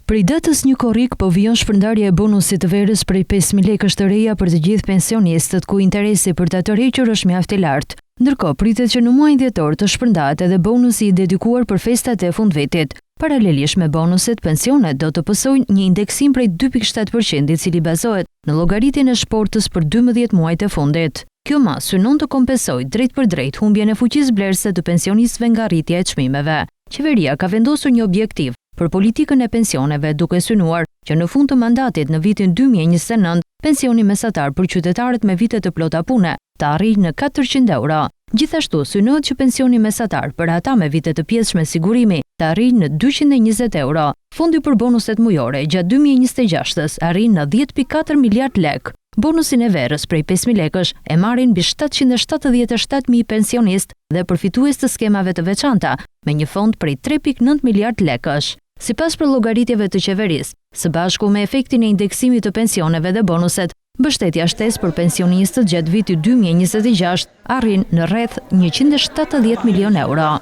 Prej datës 1 korrik po vijon shpërndarja e bonusit të verës prej 5.000 lekësh të reja për të gjithë pensionistët, ku interesi për ta tërhequr është mjaft i lartë. Ndërkohë, pritet që në muajin dhjetor të shpërndahet edhe bonusi i dedikuar për festat e fundvitit. Paralelisht me bonuset, pensionet do të pësojnë një indeksim prej 2.7%, i cili bazohet në llogaritjen e shportës për 12 muajt e fundit. Kjo mas synon të kompensojë drejt për drejt humbjen e fuqisë blerëse të pensionistëve nga rritja e çmimeve. Qeveria ka vendosur një objektiv për politikën e pensioneve, duke synuar që në fund të mandatit në vitin 2029, pensioni mesatar për qytetarët me vite të plota pune të arrijë në 400 euro. Gjithashtu synohet që pensioni mesatar për ata me vite të pjesshme sigurimi të arrijë në 220 euro. Fondi për bonuset mujore gjatë 2026-s arrin në 10.4 miliard lek. Bonusin e verës prej 5.000 lekësh e marrin mbi 777.000 pensionistë dhe përfitues të skemave të veçanta, me një fond prej 3.9 miliard lekësh. Sipas llogaritjeve të qeverisë, së bashku me efektin e indeksimit të pensioneve dhe bonuset, mbështetja shtesë për pensionistët gjatë vitit 2026 arrin në rreth 170 milion euro.